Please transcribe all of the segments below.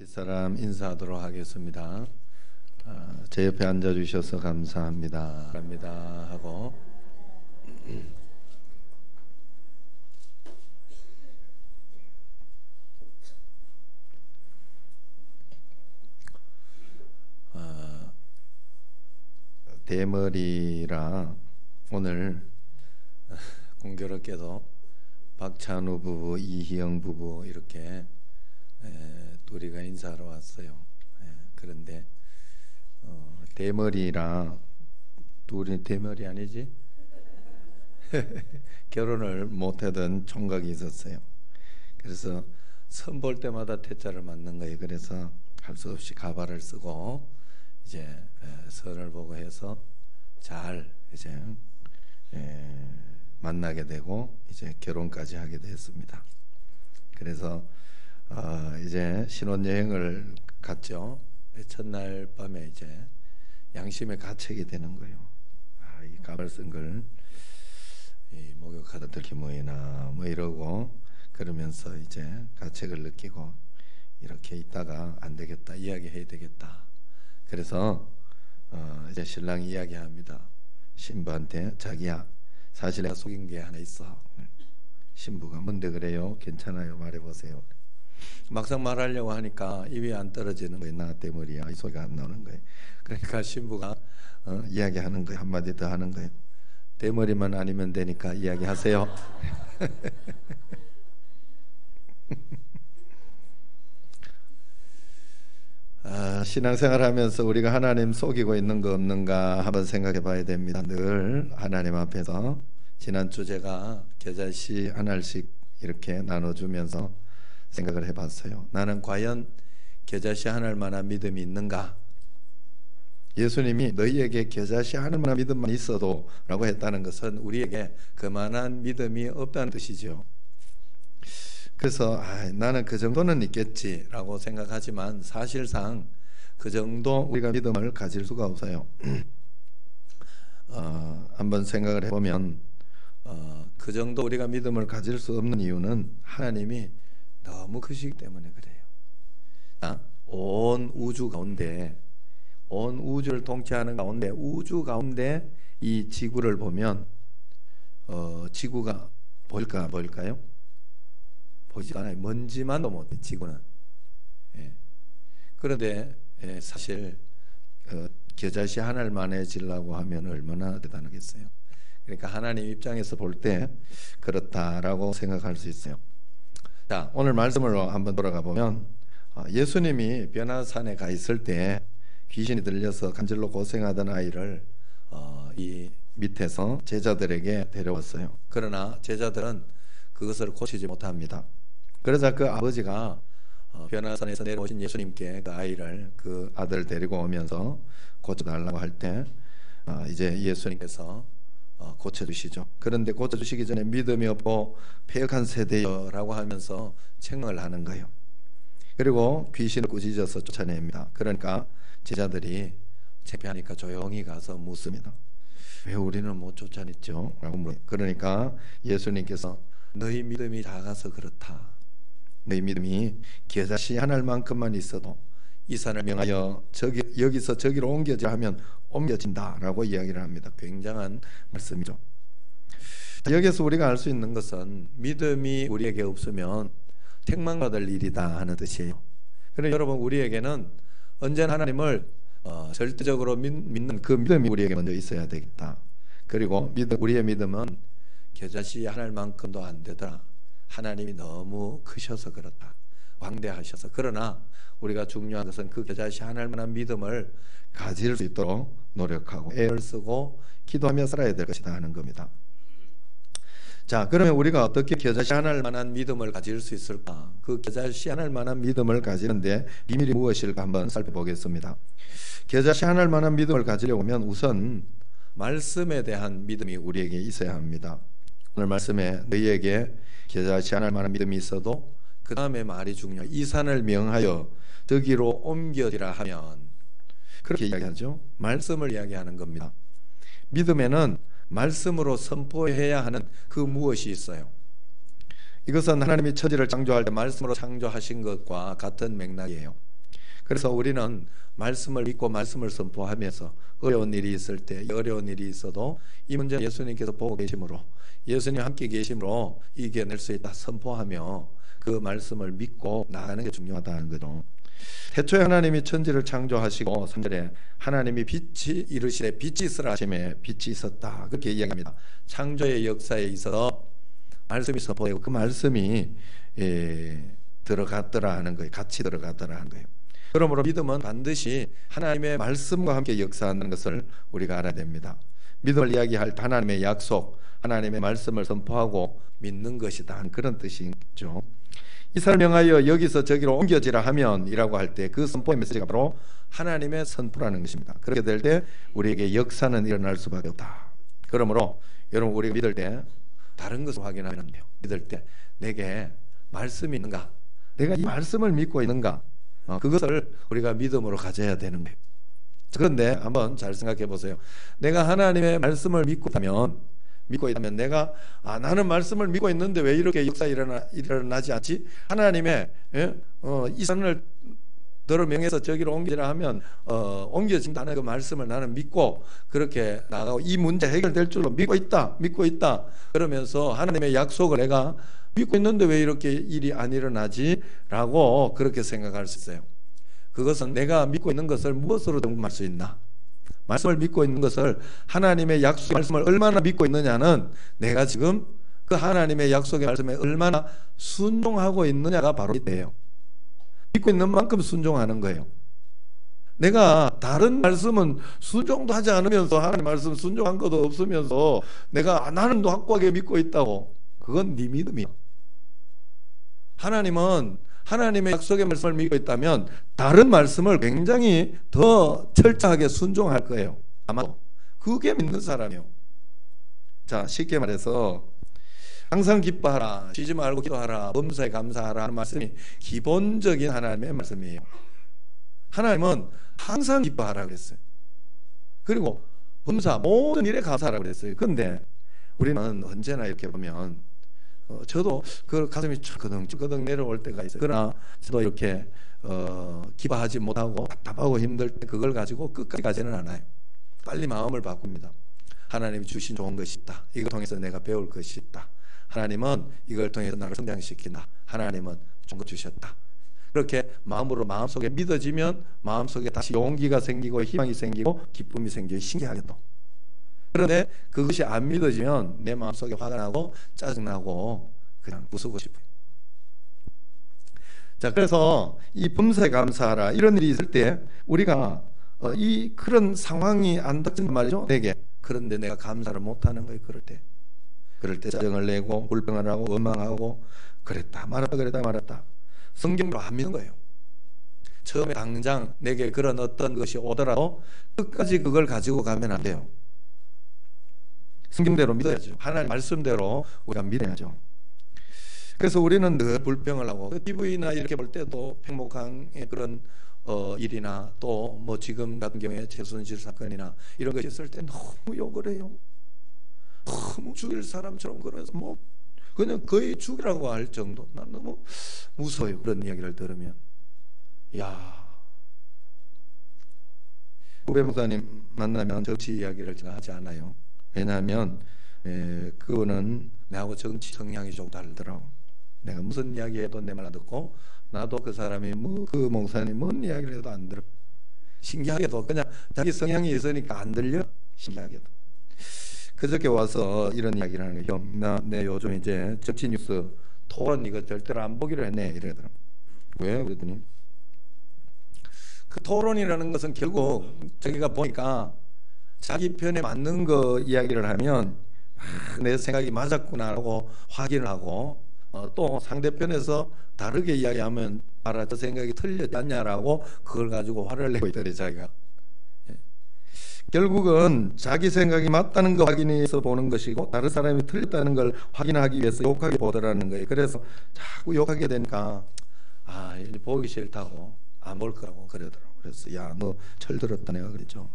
사람 인사하도록 하겠습니다. 제 옆에 앉아주셔서 감사합니다. 감사합니다 하고 대머리라 오늘 공교롭게도 박찬우 부부, 이희영 부부 이렇게 둘이가 인사하러 왔어요. 그런데 대머리라 둘이 대머리 아니지? 결혼을 못하던 총각이 있었어요. 그래서 선 볼 때마다 태자를 맞는 거예요. 그래서 할 수 없이 가발을 쓰고 이제 선을 보고 해서 잘 이제 만나게 되고 이제 결혼까지 하게 됐습니다. 그래서 이제 신혼여행을 갔죠. 첫날 밤에 이제 양심의 가책이 되는 거예요. 이 가발 쓴 걸 목욕하던 들키 뭐이나 뭐 이러고 그러면서 이제 가책을 느끼고 이렇게 있다가 안 되겠다, 이야기해야 되겠다. 그래서 이제 신랑이 이야기합니다. 신부한테 자기야 사실 내가 속인 게 하나 있어. 신부가 뭔데 그래요? 괜찮아요, 말해보세요. 막상 말하려고 하니까 입이 안 떨어지는 거예요. 나 때문이야. 이 소리가 안 나오는 거예요. 그러니까 신부가 이야기하는 거예요. 한마디 더 하는 거예요. 대머리만 아니면 되니까 이야기하세요. 신앙생활 하면서 우리가 하나님 속이고 있는 거 없는가 한번 생각해 봐야 됩니다. 늘 하나님 앞에서 지난 주제가 겨자씨 한 알씩 이렇게 나눠주면서 생각을 해봤어요. 나는 과연 겨자씨 한 알만한 믿음이 있는가? 예수님이 너희에게 겨자씨 한 알만한 믿음만 있어도 라고 했다는 것은 우리에게 그만한 믿음이 없다는 뜻이죠. 그래서 나는 그 정도는 있겠지라고 생각하지만 사실상 그 정도 우리가 믿음을 가질 수가 없어요. 한번 생각을 해보면 그 정도 우리가 믿음을 가질 수 없는 이유는 하나님이 너무 크시기 때문에 그래요. 온 우주 가운데, 온 우주를 통치하는 가운데, 우주 가운데 이 지구를 보면 지구가 보일까요? 보이지 않아요. 먼지만도 못해 지구는. 그런데 사실 겨자씨 한 알만해지려고 하면 얼마나 대단하겠어요. 그러니까 하나님 입장에서 볼 때 그렇다라고 생각할 수 있어요. 자, 오늘 말씀으로 한번 돌아가 보면 예수님이 변화산에 가 있을 때 귀신이 들려서 간질로 고생하던 아이를 이 밑에서 제자들에게 데려왔어요. 그러나 제자들은 그것을 고치지 못합니다. 그러자 그 아버지가 변화산에서 내려오신 예수님께 그 아이를, 그 아들 데리고 오면서 고쳐달라고 할 때 이제 예수님께서 고쳐주시죠. 그런데 고쳐주시기 전에 믿음이 없고 패역한 세대여라고 하면서 책망을 하는 거예요. 그리고 귀신을 꾸짖어서 쫓아냅니다. 그러니까 제자들이 창피하니까 조용히 가서 묻습니다. 왜 우리는 못 쫓아냈죠? 라고 물어요. 그러니까 예수님께서 너희 믿음이 작아서 그렇다. 너희 믿음이 겨자씨 한 알만큼만 있어도 이 산을 명하여 여기서 저기로 옮겨져 하면 옮겨진다라고 이야기를 합니다. 굉장한 말씀이죠. 여기서 우리가 알 수 있는 것은 믿음이 우리에게 없으면 책망받을 일이다 하는 뜻이에요. 그래서 여러분, 우리에게는 언제나 하나님을 절대적으로 믿는 그 믿음이 우리에게 먼저 있어야 되겠다. 그리고 우리의 믿음은 겨자씨 한 알만큼도 안 되더라. 하나님이 너무 크셔서 그렇다. 광대하셔서. 그러나 우리가 중요한 것은 그 겨자씨 한 알만한 믿음을 가질 수 있도록 노력하고 애를 쓰고 기도하며 살아야 될 것이다 하는 겁니다. 자, 그러면 우리가 어떻게 겨자씨 한 알만한 믿음을 가질 수 있을까? 그 겨자씨 한 알만한 믿음을 가지는데 비밀이 무엇일까 한번 살펴보겠습니다. 겨자씨 한 알만한 믿음을 가지려고 하면 우선 말씀에 대한 믿음이 우리에게 있어야 합니다. 오늘 말씀에 너희에게 겨자씨 한 알만한 믿음이 있어도 그 다음에 말이 중요해요. 이 산을 명하여 저기로 옮겨지라 하면, 그렇게 이야기하죠. 말씀을 이야기하는 겁니다. 믿음에는 말씀으로 선포해야 하는 그 무엇이 있어요. 이것은 하나님이 천지를 창조할 때 말씀으로 창조하신 것과 같은 맥락이에요. 그래서 우리는 말씀을 믿고 말씀을 선포하면서 어려운 일이 있을 때, 어려운 일이 있어도 이 문제 예수님께서 보고 계심으로, 예수님 함께 계심으로 이겨낼 수 있다 선포하며 그 말씀을 믿고 나가는 게 중요하다는 거죠. 태초에 하나님이 천지를 창조하시고 3절에 하나님이 빛이 이르시되 빛이 있으라 하시매 빛이 있었다, 그렇게 이야기합니다. 창조의 역사에 있어서 말씀이 선포되고 그 말씀이 들어갔더라 하는 거예요. 같이 들어갔더라 하는 거예요. 그러므로 믿음은 반드시 하나님의 말씀과 함께 역사하는 것을 우리가 알아야 됩니다. 믿음을 이야기할 때 하나님의 약속, 하나님의 말씀을 선포하고 믿는 것이다, 그런 뜻이죠. 이스라엘 명하여 여기서 저기로 옮겨지라 하면 이라고 할 때 그 선포의 메시지가 바로 하나님의 선포라는 것입니다. 그렇게 될 때 우리에게 역사는 일어날 수밖에 없다. 그러므로 여러분, 우리가 믿을 때 다른 것을 확인하면 안 돼요. 믿을 때 내게 말씀이 있는가, 내가 이 말씀을 믿고 있는가, 그것을 우리가 믿음으로 가져야 되는 거예요. 그런데 한번 잘 생각해 보세요. 내가 하나님의 말씀을 믿고 있다면 내가 나는 말씀을 믿고 있는데 왜 이렇게 역사가 일어나지 않지? 하나님의 이 산을 너를 명해서 저기로 옮기라 하면 옮겨진다는 그 말씀을 나는 믿고 그렇게 나가고 이 문제 해결될 줄로 믿고 있다 그러면서 하나님의 약속을 내가 믿고 있는데 왜 이렇게 일이 안 일어나지? 라고 그렇게 생각할 수 있어요. 그것은 내가 믿고 있는 것을 무엇으로 점검할 수 있나? 말씀을 믿고 있는 것을, 하나님의 약속의 말씀을 얼마나 믿고 있느냐는 내가 지금 그 하나님의 약속의 말씀에 얼마나 순종하고 있느냐가 바로 이때예요. 믿고 있는 만큼 순종하는 거예요. 내가 다른 말씀은 순종도 하지 않으면서, 하나님 말씀 순종한 것도 없으면서 내가 나는 확고하게 믿고 있다고, 그건 네 믿음이야. 하나님은 하나님의 약속의 말씀을 믿고 있다면 다른 말씀을 굉장히 더 철저하게 순종할 거예요. 아마도 그게 믿는 사람이에요. 자, 쉽게 말해서 항상 기뻐하라, 쉬지 말고 기도하라, 범사에 감사하라 하는 말씀이 기본적인 하나님의 말씀이에요. 하나님은 항상 기뻐하라 그랬어요. 그리고 범사, 모든 일에 감사하라 그랬어요. 그런데 우리는 언제나 이렇게 보면 저도 그 가슴이 쩌거덩 내려올 때가 있어요. 그러나 저도 이렇게 기뻐하지 못하고 답답하고 힘들 때 그걸 가지고 끝까지 가지는 않아요. 빨리 마음을 바꿉니다. 하나님이 주신 좋은 것이 있다. 이걸 통해서 내가 배울 것이 있다. 하나님은 이걸 통해서 나를 성장시킨다. 하나님은 좋은 것 주셨다. 그렇게 마음속에 믿어지면 마음속에 다시 용기가 생기고 희망이 생기고 기쁨이 생기고 신기하게도. 그런데 그것이 안 믿어지면 내 마음속에 화가 나고 짜증나고 그냥 부수고 싶어요. 자, 그래서 이 범사에 감사하라, 이런 일이 있을 때 우리가 이 그런 상황이 안 닥친단 말이죠, 내게. 그런데 내가 감사를 못하는 거예요. 그럴 때 짜증을 내고 불평을 하고 원망하고 그랬다 말았다 성경으로 안 믿는 거예요. 처음에 당장 내게 그런 어떤 것이 오더라도 끝까지 그걸 가지고 가면 안 돼요. 성경대로 믿어야죠. 하나님 말씀대로 우리가 믿어야죠. 그래서 우리는 늘 불평을 하고, TV나 이렇게 볼 때도 팽목항의 그런 일이나 또 뭐 지금 같은 경우에 최순실 사건이나 이런 것이 있을 때 너무 욕을 해요. 너무 죽일 사람처럼, 그래서 뭐 그냥 거의 죽이라고 할 정도. 난 너무 무서워요, 그런 이야기를 들으면. 야, 후배 목사님 만나면 정치 이야기를 제가 하지 않아요. 왜냐하면 그거는 나하고 정치 성향이 좀 다르더라고. 내가 무슨 이야기해도 내 말 듣고, 나도 그 사람이 그 목사님 뭔 이야기를 해도 안 들어. 신기하게도 그냥 자기 성향이 있으니까 안 들려. 신기하게도. 그저께 와서 이런 이야기를 하는 거예요. 형, 내 요즘 이제 정치 뉴스 토론 이거 절대로 안 보기로 했네, 이러더라고. 왜? 그랬더니 그 토론이라는 것은 결국 자기가 보니까 자기 편에 맞는 거 이야기를 하면 내 생각이 맞았구나라고 확인을 하고, 또 상대편에서 다르게 이야기하면 알아, 저 생각이 틀렸지 않냐라고 그걸 가지고 화를 내고 있더래, 자기가. 결국은 자기 생각이 맞다는 거 확인해서 보는 것이고, 다른 사람이 틀렸다는 걸 확인하기 위해서 욕하게 보더라는 거예요. 그래서 자꾸 욕하게 되니까 이제 보기 싫다고 안 볼 거라고 그러더라고. 그래서 야, 너 철들었다, 내가 그랬죠.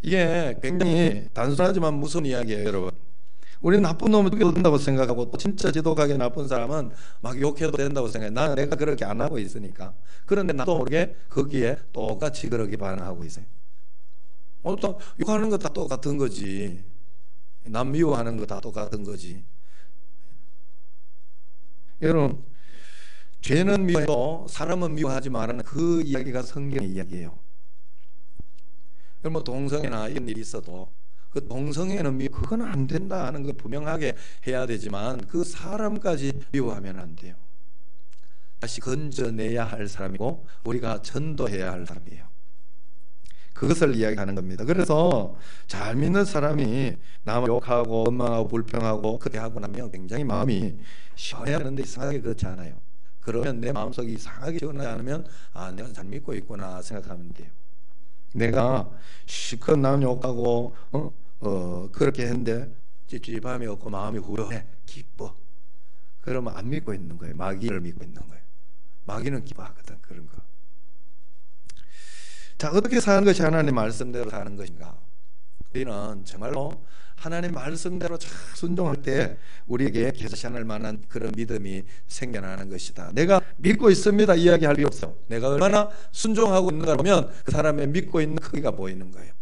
이게 굉장히 단순하지만 무서운 이야기예요, 여러분. 우리 나쁜 놈을 죽여도 된다고 생각하고 또 진짜 지독하게 나쁜 사람은 막 욕해도 된다고 생각해. 나는 내가 그렇게 안 하고 있으니까. 그런데 나도 모르게 거기에 똑같이 그렇게 반응하고 있어요. 또 욕하는 거 다 똑같은 거지. 남 미워하는 거 다 똑같은 거지. 여러분, 죄는 미워해도 사람은 미워하지 말라는 그 이야기가 성경의 이야기예요. 여러분, 동성애나 이런 일이 있어도 그 동성애는 그건 안 된다 하는 거 분명하게 해야 되지만 그 사람까지 미워하면 안 돼요. 다시 건져내야 할 사람이고 우리가 전도해야 할 사람이에요. 그것을 이야기하는 겁니다. 그래서 잘 믿는 사람이 남을 욕하고 원망하고 불평하고 그렇게 하고 나면 굉장히 마음이 시원해야 하는데 이상하게 그렇지 않아요. 그러면 내 마음속이 이상하게 시원하지 않으면 내가 잘 믿고 있구나 생각하면 돼요. 내가 실컷 남 욕하고 그렇게 했는데 찝찝함이 없고 마음이 후련해 기뻐. 그러면 안 믿고 있는 거예요. 마귀를 믿고 있는 거예요. 마귀는 기뻐하거든. 그런 거. 자, 어떻게 사는 것이 하나님 말씀대로 사는 것인가? 우리는 정말로 하나님 말씀대로 잘 순종할 때 우리에게 계시할 만한 그런 믿음이 생겨나는 것이다. 내가 믿고 있습니다 이야기할 필요 없어요. 내가 얼마나 순종하고 있는가 보면 그 사람의 믿고 있는 크기가 보이는 거예요.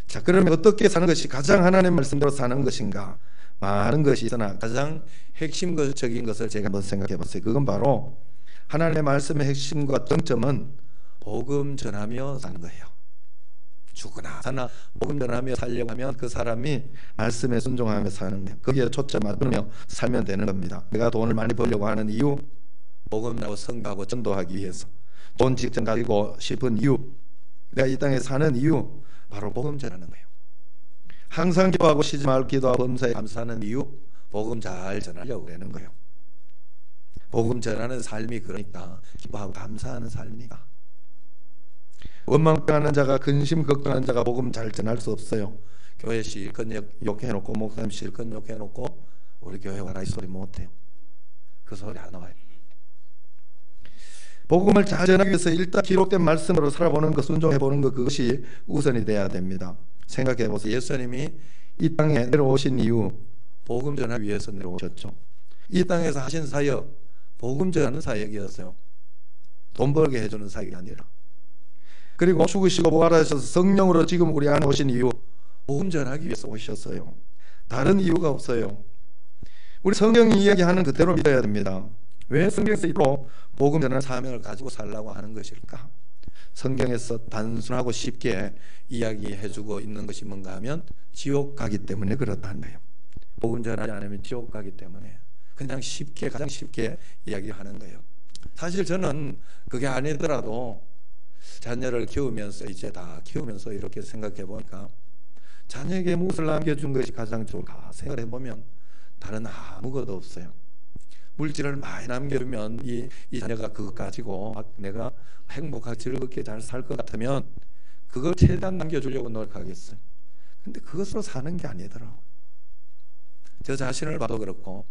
자, 그러면 어떻게 사는 것이 가장 하나님 말씀대로 사는 것인가? 많은 것이 있으나 가장 핵심적인 것을 제가 한번 생각해 봤어요. 그건 바로 하나님의 말씀의 핵심과 정점은 복음 전하며 사는 거예요. 죽으나 사나 복음 전하며 살려고 하면 그 사람이 말씀에 순종하며 사는 거예요. 거기에 초점 맞추며 살면 되는 겁니다. 내가 돈을 많이 벌려고 하는 이유, 복음하고 선교하고 전도하기 위해서. 돈 직접 가지고 싶은 이유, 내가 이 땅에 사는 이유, 바로 복음 전하는 거예요. 항상 기도하고 쉬지 말고 기도하고 범사에 감사하는 이유, 복음 잘 전하려고 하는 거예요. 복음 전하는 삶이 그러니까 기뻐하고 감사하는 삶이다. 원망하는 자가 근심 걱정하는 자가 복음 잘 전할 수 없어요. 교회 실컷 욕해놓고 목사님 실컷 욕해놓고 우리 교회 와라 이 소리 못해요. 그 소리 안 나와요. 복음을 잘 전하기 위해서 일단 기록된 말씀으로 살아보는 것, 순종해보는 것, 그것이 우선이 돼야 됩니다. 생각해보세요. 예수님이 이 땅에 내려오신 이유, 복음 전하기 위해서 내려오셨죠. 이 땅에서 하신 사역, 복음 전하는 사역이었어요. 돈 벌게 해주는 사역이 아니라. 그리고 죽으시고 부활하셔서 성령으로 지금 우리 안에 오신 이유, 복음 전하기 위해서 오셨어요. 다른 이유가 없어요. 우리 성경이 이야기하는 그대로 믿어야 됩니다. 왜 성경에서 이로 복음 전하는 사명을 가지고 살라고 하는 것일까? 성경에서 단순하고 쉽게 이야기해주고 있는 것이 뭔가 하면 지옥 가기 때문에 그렇다는 거예요. 복음 전하지 않으면 지옥 가기 때문에 그냥 쉽게, 가장 쉽게 이야기하는 거예요. 사실 저는 그게 아니더라도 자녀를 키우면서 이제 다 키우면서 이렇게 생각해 보니까 자녀에게 무엇을 남겨준 것이 가장 좋을까 생각해 보면 다른 아무것도 없어요. 물질을 많이 남겨주면 이 자녀가 그것 가지고 내가 행복하게 즐겁게 잘 살 것 같으면 그걸 최대한 남겨주려고 노력하겠어요. 근데 그것으로 사는 게 아니더라고. 저 자신을 봐도 그렇고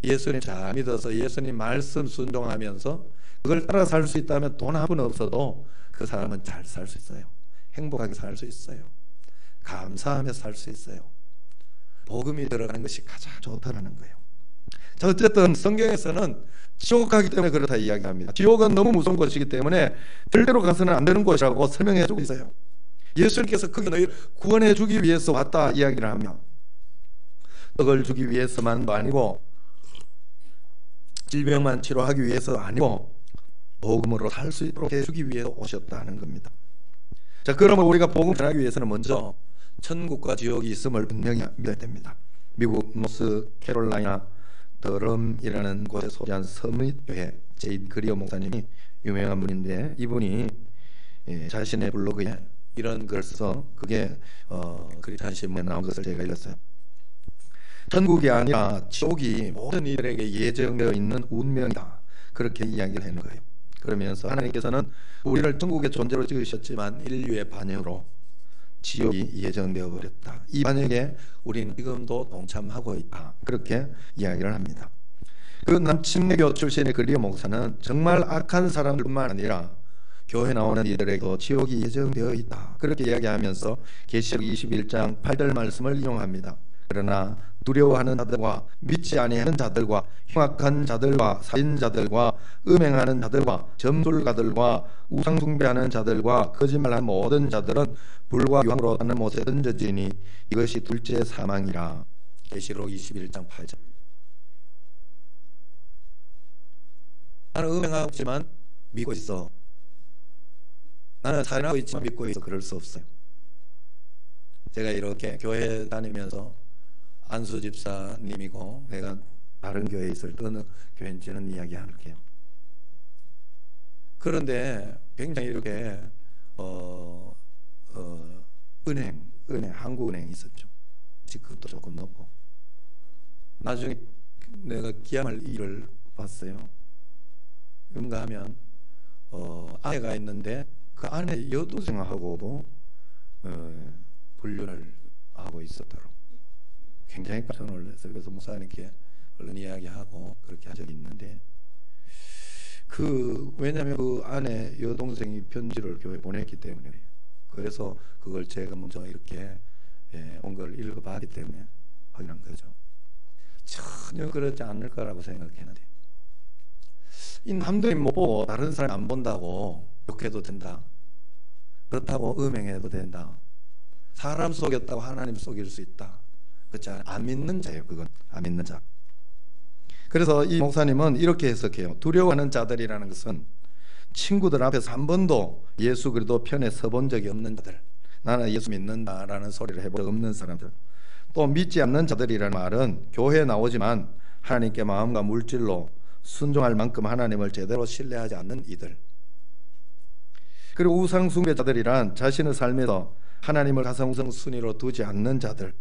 예수님 잘 믿어서 예수님 말씀 순종하면서 그걸 따라 살 수 있다면 돈 한 푼 없어도 그 사람은 잘 살 수 있어요. 행복하게 살 수 있어요. 감사하며 살 수 있어요. 복음이 들어가는 것이 가장 좋다라는 거예요. 자, 어쨌든 성경에서는 지옥 가기 때문에 그렇다 이야기합니다. 지옥은 너무 무서운 곳이기 때문에 절대로 가서는 안 되는 곳이라고 설명해 주고 있어요. 예수님께서 거기 너희를 구원해 주기 위해서 왔다 이야기를 하며 떡을 주기 위해서만도 아니고 질병만 치료하기 위해서 아니고 복음으로 살 수 있도록 해주기 위해서 오셨다는 겁니다. 자, 그러면 우리가 복음 전하기 위해서는 먼저 천국과 지옥이 있음을 분명히 믿어야 됩니다. 미국 노스캐롤라이나 더럼이라는 곳에 소재한 서밋 교회 제이드 그리어 목사님이 유명한 분인데 이분이 자신의 블로그에 이런 글을 써서 그게 크리스찬 신문에 나온 것을 제가 읽었어요. 천국이 아니라 지옥이 모든 이들에게 예정되어 있는 운명이다. 그렇게 이야기를 하는 거예요. 그러면서 하나님께서는 우리를 천국의 존재로 지으셨지만 인류의 반역으로 지옥이 예정되어 버렸다. 이 반역에 우리는 지금도 동참하고 있다. 그렇게 이야기를 합니다. 그 남침내교 출신의 그리어 목사는 정말 악한 사람들뿐만 아니라 교회 나오는 이들에게도 지옥이 예정되어 있다. 그렇게 이야기하면서 계시록 21장 8절 말씀을 인용합니다. 그러나 두려워하는 자들과 믿지 아니하는 자들과 흉악한 자들과 살인자들과 음행하는 자들과 점술가들과 우상숭배하는 자들과 거짓말하는 모든 자들은 불과 유황으로 타는 못에 던져지니 이것이 둘째 사망이라. 계시록 21장 8절. 나는 음행하고 있지만 믿고 있어. 나는 살인하고 있지만 믿고 있어. 그럴 수 없어요. 제가 이렇게 교회 다니면서 안수 집사님이고 내가 다른 교회에 있을 때 어느 교회인지는 이야기할게요. 그런데 굉장히 이렇게 은행 한국은행이 있었죠. 직급도 조금 높고. 나중에 내가 기함할 일을 봤어요. 뭔가 하면 아내가 있는데 그 아내 여동생하고도 분류를 하고 있었더라고. 굉장히 깜짝 놀랐어요. 그래서 목사님께 얼른 이야기하고 그렇게 한 적이 있는데, 왜냐하면 그 아내 여동생이 편지를 교회에 보냈기 때문에 그래요. 그래서 그걸 제가 먼저 이렇게 온 걸 읽어봤기 때문에 확인한 거죠. 전혀 그렇지 않을 거라고 생각했는데, 이 남들이 못 보고 다른 사람이 안 본다고 욕해도 된다. 그렇다고 음행해도 된다. 사람 속였다고 하나님 속일 수 있다. 그렇지 않아요. 안 믿는 자예요. 그건 안 믿는 자. 그래서 이 목사님은 이렇게 해석해요. 두려워하는 자들이라는 것은 친구들 앞에서 한 번도 예수 그리스도 편에 서본 적이 없는 자들, 나는 예수 믿는다라는 소리를 해본 적 없는 사람들, 또 믿지 않는 자들이라는 말은 교회에 나오지만 하나님께 마음과 물질로 순종할 만큼 하나님을 제대로 신뢰하지 않는 이들, 그리고 우상숭배자들이란 자신의 삶에서 하나님을 가성성 순위로 두지 않는 자들,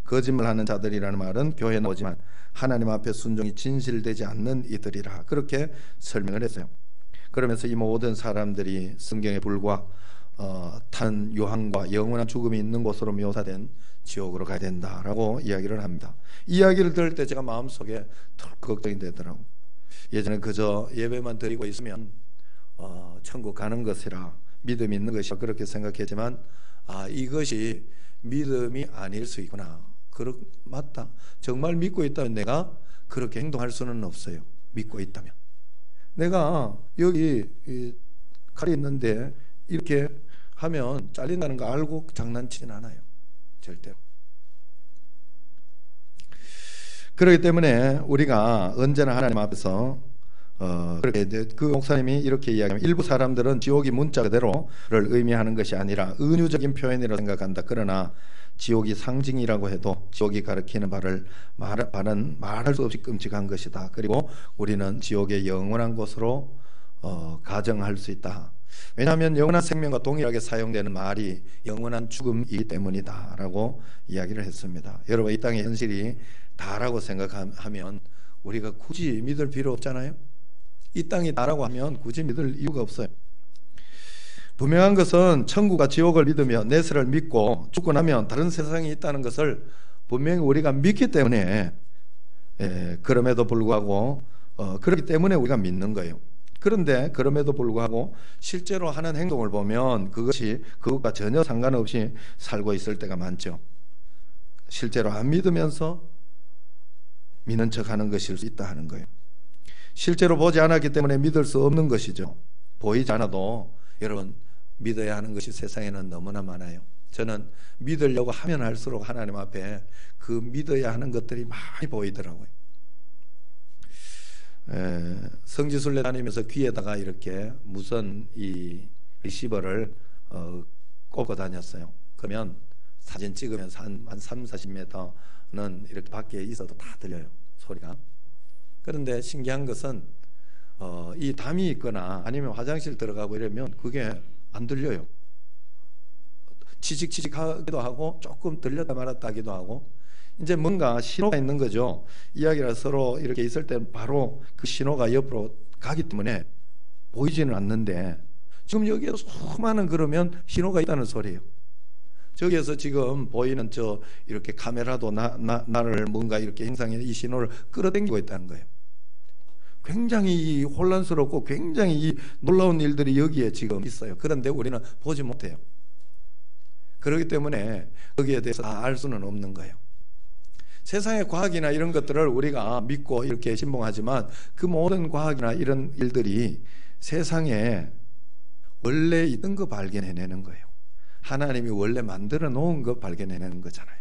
거짓말하는 자들이라는 말은 교회에 나오지만 하나님 앞에 순종이 진실되지 않는 이들이라, 그렇게 설명을 했어요. 그러면서 이 모든 사람들이 성경에 불과 탄 유황과 영원한 죽음이 있는 곳으로 묘사된 지옥으로 가야 된다라고 이야기를 합니다. 이 이야기를 들을 때 제가 마음속에 덜 걱정이 되더라고요. 예전에 그저 예배만 드리고 있으면 천국 가는 것이라, 믿음이 있는 것이라 그렇게 생각했지만, 이것이 믿음이 아닐 수 있구나. 맞다. 정말 믿고 있다면 내가 그렇게 행동할 수는 없어요. 믿고 있다면. 내가 여기 칼이 있는데 이렇게 하면 잘린다는 거 알고 장난치진 않아요. 절대로. 그렇기 때문에 우리가 언제나 하나님 앞에서 그렇게 그 목사님이 이렇게 이야기하면, 일부 사람들은 지옥이 문자 그대로를 의미하는 것이 아니라 은유적인 표현이라고 생각한다. 그러나 지옥이 상징이라고 해도 지옥이 가리키는 바를 말할 수 없이 끔찍한 것이다. 그리고 우리는 지옥의 영원한 곳으로 가정할 수 있다. 왜냐하면 영원한 생명과 동일하게 사용되는 말이 영원한 죽음이기 때문이다 라고 이야기를 했습니다. 여러분, 이 땅의 현실이 다라고 생각하면 우리가 굳이 믿을 필요 없잖아요. 이 땅이 다라고 하면 굳이 믿을 이유가 없어요. 분명한 것은 천국과 지옥을 믿으며 내세를 믿고 죽고 나면 다른 세상이 있다는 것을 분명히 우리가 믿기 때문에, 그럼에도 불구하고 그렇기 때문에 우리가 믿는 거예요. 그런데 그럼에도 불구하고 실제로 하는 행동을 보면 그것과 전혀 상관없이 살고 있을 때가 많죠. 실제로 안 믿으면서 믿는 척하는 것일 수 있다 하는 거예요. 실제로 보지 않았기 때문에 믿을 수 없는 것이죠. 보이지 않아도 여러분, 믿어야 하는 것이 세상에는 너무나 많아요. 저는 믿으려고 하면 할수록 하나님 앞에 그 믿어야 하는 것들이 많이 보이더라고요. 성지순례 다니면서 귀에다가 이렇게 무선 이 리시버를 꽂고 다녔어요. 그러면 사진 찍으면서 한 30-40m는 이렇게 밖에 있어도 다 들려요, 소리가. 그런데 신기한 것은 이 담이 있거나 아니면 화장실 들어가고 이러면 그게 안 들려요. 치직치직하기도 하고 조금 들렸다 말았다 하기도 하고, 이제 뭔가 신호가 있는 거죠. 이야기가 서로 이렇게 있을 때 바로 그 신호가 옆으로 가기 때문에 보이지는 않는데, 지금 여기에서 수많은 그러면 신호가 있다는 소리예요. 저기에서 지금 보이는 이렇게 카메라도 나를 뭔가 이렇게 행상해 이 신호를 끌어당기고 있다는 거예요. 굉장히 혼란스럽고 굉장히 놀라운 일들이 여기에 지금 있어요. 그런데 우리는 보지 못해요. 그렇기 때문에 거기에 대해서 다 알 수는 없는 거예요. 세상의 과학이나 이런 것들을 우리가 믿고 이렇게 신봉하지만 그 모든 과학이나 이런 일들이 세상에 원래 있던 거 발견해내는 거예요. 하나님이 원래 만들어 놓은 거 발견해내는 거잖아요.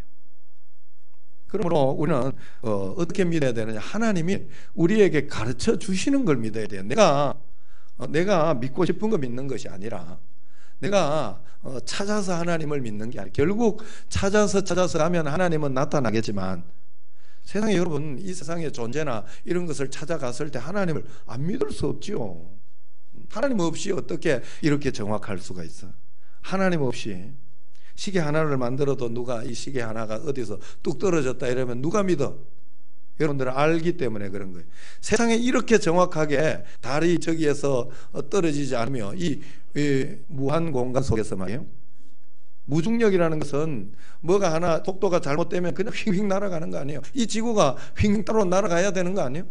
그러므로 우리는 어떻게 믿어야 되느냐? 하나님이 우리에게 가르쳐 주시는 걸 믿어야 돼요. 내가 믿고 싶은 거 믿는 것이 아니라 내가 찾아서 하나님을 믿는 게 아니라, 결국 찾아서 가면 하나님은 나타나겠지만 세상에, 여러분, 이 세상의 존재나 이런 것을 찾아갔을 때 하나님을 안 믿을 수 없지요. 하나님 없이 어떻게 이렇게 정확할 수가 있어? 하나님 없이 시계 하나를 만들어도 누가 이 시계 하나가 어디서 뚝 떨어졌다 이러면 누가 믿어? 여러분들은 알기 때문에 그런 거예요. 세상에 이렇게 정확하게 달이 저기에서 떨어지지 않으며 이 무한 공간 속에서 말이에요. 무중력이라는 것은 뭐가 하나 속도가 잘못되면 그냥 휙휙 날아가는 거 아니에요. 이 지구가 휙 따로 날아가야 되는 거 아니에요?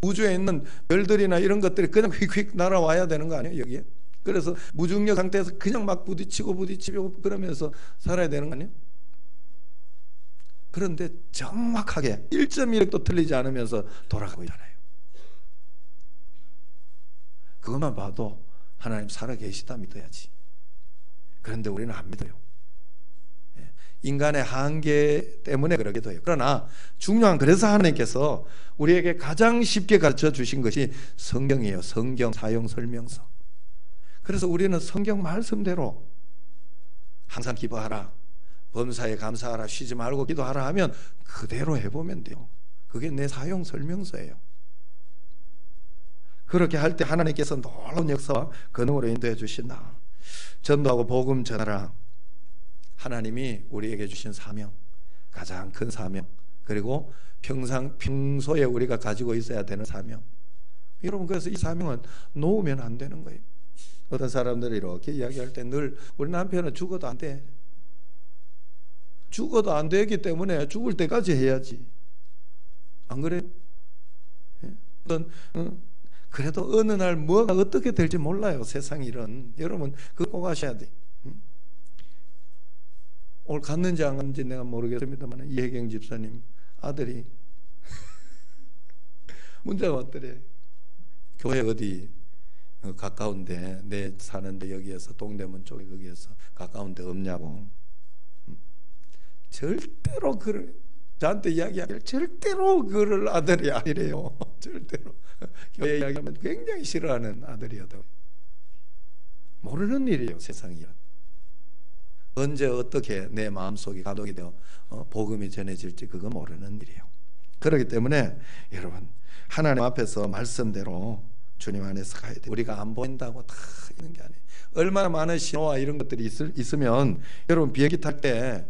우주에 있는 별들이나 이런 것들이 그냥 휙휙 날아와야 되는 거 아니에요, 여기에? 그래서 무중력 상태에서 그냥 막 부딪히고 그러면서 살아야 되는 거 아니에요? 그런데 정확하게 1.1획도 틀리지 않으면서 돌아가고 있잖아요. 그것만 봐도 하나님 살아계시다 믿어야지. 그런데 우리는 안 믿어요. 인간의 한계 때문에 그러기도 해요. 그러나 중요한, 그래서 하나님께서 우리에게 가장 쉽게 가르쳐 주신 것이 성경이에요. 성경 사용 설명서. 그래서 우리는 성경 말씀대로 항상 기도하라, 범사에 감사하라, 쉬지 말고 기도하라 하면 그대로 해보면 돼요. 그게 내 사용 설명서예요. 그렇게 할 때 하나님께서 놀라운 역사와 권능으로 인도해 주신다. 전도하고 복음 전하라. 하나님이 우리에게 주신 사명, 가장 큰 사명, 그리고 평소에 우리가 가지고 있어야 되는 사명. 여러분, 그래서 이 사명은 놓으면 안 되는 거예요. 어떤 사람들이 이렇게 이야기할 때 늘 우리 남편은 죽어도 안 돼. 죽어도 안 되기 때문에 죽을 때까지 해야지. 안 그래요? 그래도 어느 날 뭐가 어떻게 될지 몰라요. 세상 일은. 여러분, 그거 꼭 아셔야 돼. 오늘 갔는지 안 갔는지 내가 모르겠습니다만 이혜경 집사님 아들이 문자가 왔더래. 교회 어디 가까운데, 내 사는데 여기에서 동대문 쪽에 거기에서 가까운데 없냐고. 절대로 저한테 이야기하기를 절대로 그럴 아들이 아니래요. 절대로 교회 이야기하면 굉장히 싫어하는 아들이었다고. 모르는 일이에요, 세상이란. 언제 어떻게 내 마음속에 감동이 되어 복음이 전해질지 그거 모르는 일이에요. 그렇기 때문에 여러분, 하나님 앞에서 말씀대로 주님 안에서 가야 돼요. 우리가 안 보인다고 다 있는 게 아니에요. 얼마나 많은 신호와 이런 것들이 있으면, 여러분 비행기 탈 때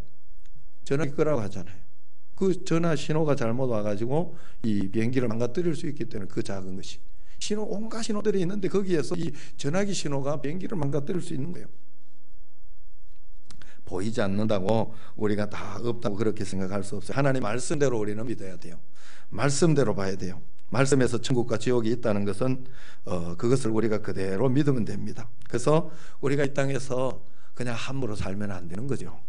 전화기 끄라고 하잖아요. 그 전화 신호가 잘못 와가지고 이 비행기를 망가뜨릴 수 있기 때문에, 그 작은 것이 온갖 신호들이 있는데 거기에서 이 전화기 신호가 비행기를 망가뜨릴 수 있는 거예요. 보이지 않는다고 우리가 다 없다고 그렇게 생각할 수 없어요. 하나님 말씀대로 우리는 믿어야 돼요. 말씀대로 봐야 돼요. 말씀에서 천국과 지옥이 있다는 것은 그것을 우리가 그대로 믿으면 됩니다. 그래서 우리가 이 땅에서 그냥 함부로 살면 안 되는 거죠.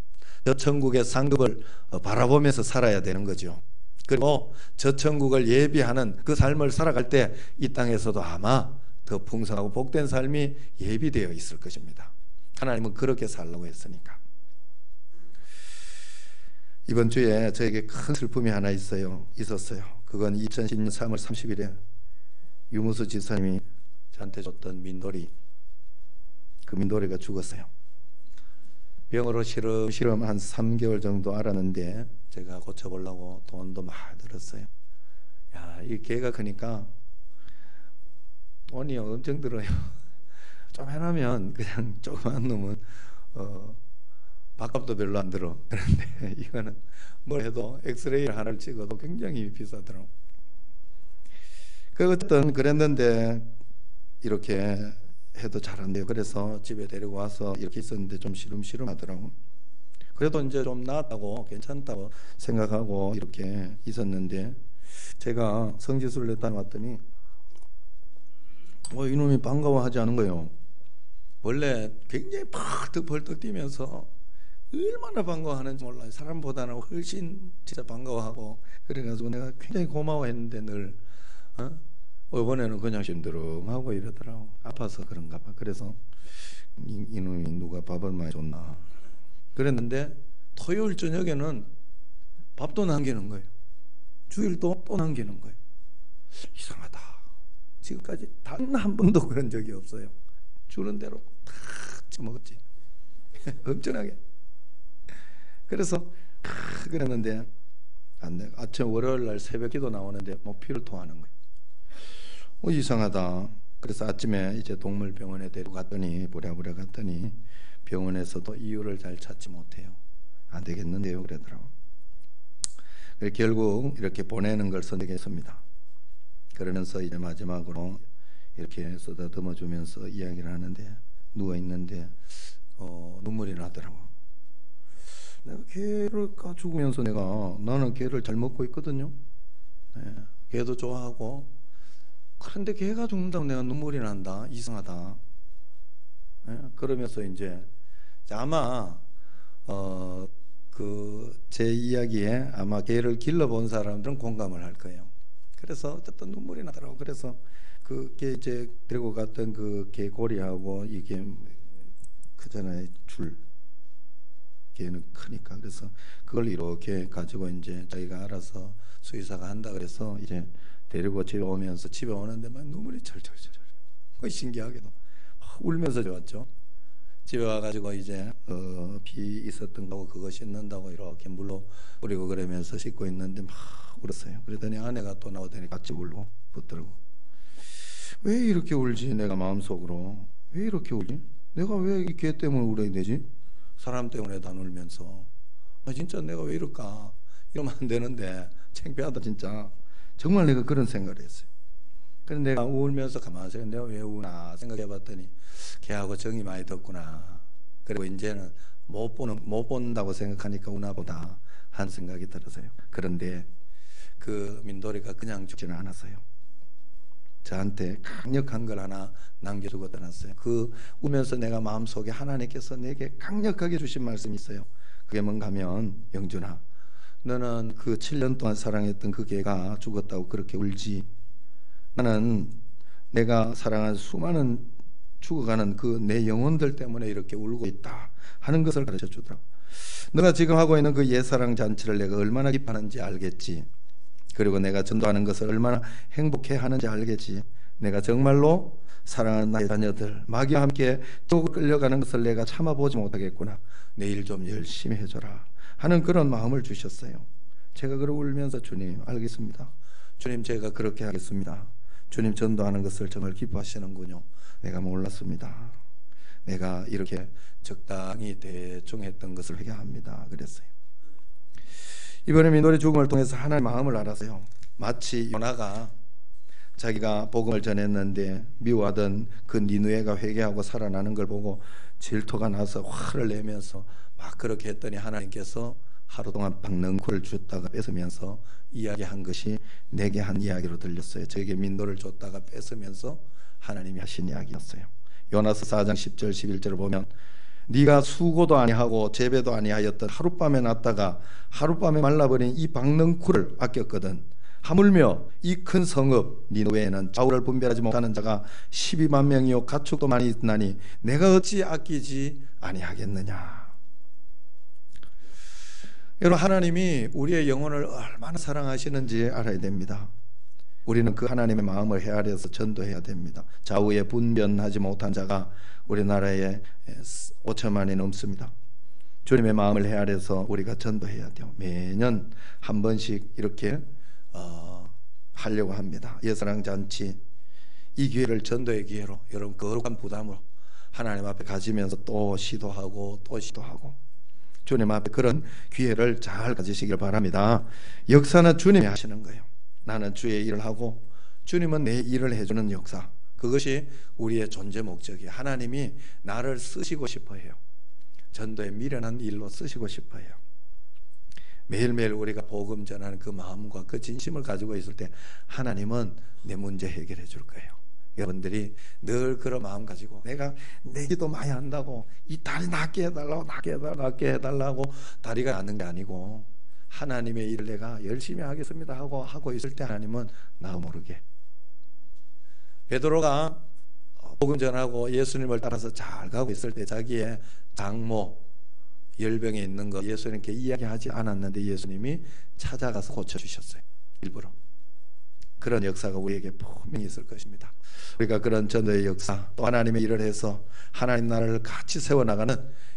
저 천국의 상급을 바라보면서 살아야 되는 거죠. 그리고 저 천국을 예비하는 그 삶을 살아갈 때 이 땅에서도 아마 더 풍성하고 복된 삶이 예비되어 있을 것입니다. 하나님은 그렇게 살라고 했으니까. 이번 주에 저에게 큰 슬픔이 하나 있었어요. 그건 2010년 3월 30일에 유무수 지사님이 저한테 줬던 민돌이, 그 민돌이가 죽었어요. 병으로 시름시름 한 3개월 정도 앓았는데 제가 고쳐보려고 돈도 많이 들었어요. 야, 이 개가 크니까 돈이 엄청 들어요. 좀 해놓으면 그냥 조그만 놈은 밥값도 별로 안 들어. 그런데 이거는 뭘 해도 엑스레이를 하나를 찍어도 굉장히 비싸더라고. 어쨌든 그랬는데 이렇게 해도 잘 안 돼요. 그래서 집에 데리고 와서 이렇게 있었는데 좀 시름시름 하더라고. 그래도 이제 좀 나았다고, 괜찮다고 생각하고 이렇게 있었는데 제가 성지순례 다녀왔더니 이놈이 반가워하지 않은 거예요. 원래 굉장히 벌떡 뛰면서 얼마나 반가워하는지 몰라요. 사람보다는 훨씬 진짜 반가워하고, 그래가지고 내가 굉장히 고마워했는데 늘 이번에는 그냥 심드렁하고 이러더라고. 아파서 그런가 봐. 그래서 이놈이 누가 밥을 많이 줬나 그랬는데, 토요일 저녁에는 밥도 남기는 거예요. 주일도 또 남기는 거예요. 이상하다. 지금까지 단 한 번도 그런 적이 없어요. 주는 대로 다 처먹었지. 엄청나게. 그래서 그랬는데 안 돼. 아침 월요일 날 새벽 기도 나오는데 피를 토하는 거예요. 이상하다. 그래서 아침에 이제 동물병원에 데리고 갔더니, 부랴부랴 갔더니 병원에서도 이유를 잘 찾지 못해요. 안 되겠는데요 그러더라고. 결국 이렇게 보내는 걸 선택했습니다. 그러면서 이제 마지막으로 이렇게 쓰다듬어 주면서 이야기를 하는데, 누워 있는데 눈물이 나더라고. 내가 개를 죽으면서 나는 개를 잘 먹고 있거든요. 개도 좋아하고. 그런데 개가 죽는다고 내가 눈물이 난다. 이상하다. 그러면서 이제 아마 제 이야기에 아마 개를 길러본 사람들은 공감을 할 거예요. 그래서 어쨌든 눈물이 나더라고. 그래서 그게 이제 데리고 갔던 그 개고리하고 이게 크잖아요. 개는 크니까. 그래서 그걸 이렇게 가지고 이제 자기가 알아서 수의사가 한다 그래서 이제 데리고 집에 오면서, 집에 오는데 막 눈물이 철철철. 신기하게도 울면서 좋았죠. 집에 와가지고 이제 비 있었던 거고 그거 씻는다고 이렇게 물로 뿌리고 그러면서 씻고 있는데 막 울었어요. 그러더니 아내가 또 나오더니 같이 울고 붙들고, 왜 이렇게 울지? 내가 마음속으로 왜 이렇게 울지? 내가 왜 이 개 때문에 울어야 되지? 사람 때문에도 안 울면서 진짜 내가 왜 이럴까? 이러면 안 되는데 창피하다 진짜. 정말 내가 그런 생각을 했어요. 그래서 내가 울면서 가만히 생각, 내가 왜 우나 생각해봤더니 걔하고 정이 많이 뒀구나. 그리고 이제는 못 본다고 생각하니까 우나보다 한 생각이 들어서요. 그런데 그 민돌이가 그냥 죽지는 않았어요. 저한테 강력한 걸 하나 남겨주고 떠났어요. 그 울면서 내가 마음속에 하나님께서 내게 강력하게 주신 말씀이 있어요. 그게 뭔가 하면, 영준아, 너는 그 7년 동안 사랑했던 그 개가 죽었다고 그렇게 울지. 나는 내가 사랑한 수많은 죽어가는 그 내 영혼들 때문에 이렇게 울고 있다 하는 것을 가르쳐 주더라고. 너가 지금 하고 있는 그 옛사랑 잔치를 내가 얼마나 기뻐하는지 알겠지. 그리고 내가 전도하는 것을 얼마나 행복해 하는지 알겠지. 내가 정말로 사랑하는 나의 자녀들 마귀와 함께 또 끌려가는 것을 내가 참아보지 못하겠구나. 내일 좀 열심히 해줘라 하는 그런 마음을 주셨어요. 제가 그러고 울면서, 주님 알겠습니다. 주님 제가 그렇게 하겠습니다. 주님 전도하는 것을 정말 기뻐하시는군요. 내가 몰랐습니다. 내가 이렇게 적당히 대충 했던 것을 회개합니다. 그랬어요. 이번에 민돌의 죽음을 통해서 하나님의 마음을 알았어요. 마치 요나가 자기가 복음을 전했는데 미워하던 그 니느웨가 회개하고 살아나는 걸 보고 질투가 나서 화를 내면서 막 그렇게 했더니 하나님께서 하루 동안 박능쿨을 줬다가 뺏으면서 이야기한 것이 내게 한 이야기로 들렸어요. 저에게 민도를 줬다가 뺏으면서 하나님이 하신 이야기였어요. 요나서 4장 10절 11절을 보면, 네가 수고도 아니하고 재배도 아니하였던 하룻밤에 났다가 하룻밤에 말라버린 이 박능쿨을 아꼈거든. 하물며 이 큰 성읍 니느웨에는 좌우를 분별하지 못하는 자가 12만 명이요 가축도 많이 있나니 내가 어찌 아끼지 아니하겠느냐. 여러분, 하나님이 우리의 영혼을 얼마나 사랑하시는지 알아야 됩니다. 우리는 그 하나님의 마음을 헤아려서 전도해야 됩니다. 좌우에 분변하지 못한 자가 우리나라에 5천만이 넘습니다. 주님의 마음을 헤아려서 우리가 전도해야 돼요. 매년 한 번씩 이렇게 하려고 합니다. 옛사랑 잔치, 이 기회를 전도의 기회로, 여러분 거룩한 부담으로 하나님 앞에 가지면서 또 시도하고 또 시도하고 주님 앞에 그런 기회를 잘 가지시길 바랍니다. 역사는 주님이 하시는 거예요. 나는 주의 일을 하고 주님은 내 일을 해주는 역사, 그것이 우리의 존재 목적이에요. 하나님이 나를 쓰시고 싶어 해요. 전도에 미련한 일로 쓰시고 싶어 해요. 매일매일 우리가 복음 전하는 그 마음과 그 진심을 가지고 있을 때 하나님은 내 문제 해결해 줄 거예요. 여러분들이 늘 그런 마음 가지고 내가 내 기도 많이 한다고 이 다리 낫게 해달라고 낫게 해달라고 다리가 낫는 게 아니고 하나님의 일을 내가 열심히 하겠습니다 하고 있을 때 하나님은 나 모르게 베드로가 복음 전하고 예수님을 따라서 잘 가고 있을 때 자기의 장모 열병에 있는 거 예수님께 이야기하지 않았는데 예수님이 찾아가서 고쳐주셨어요. 일부러. 그런 역사가 우리에게 분명히 있을 것입니다. 우리가 그런 전도의 역사 또 하나님의 일을 해서 하나님 나라를 같이 세워나가는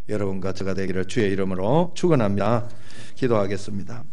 여러분과 저가 되기를 주의 이름으로 축원합니다. 기도하겠습니다.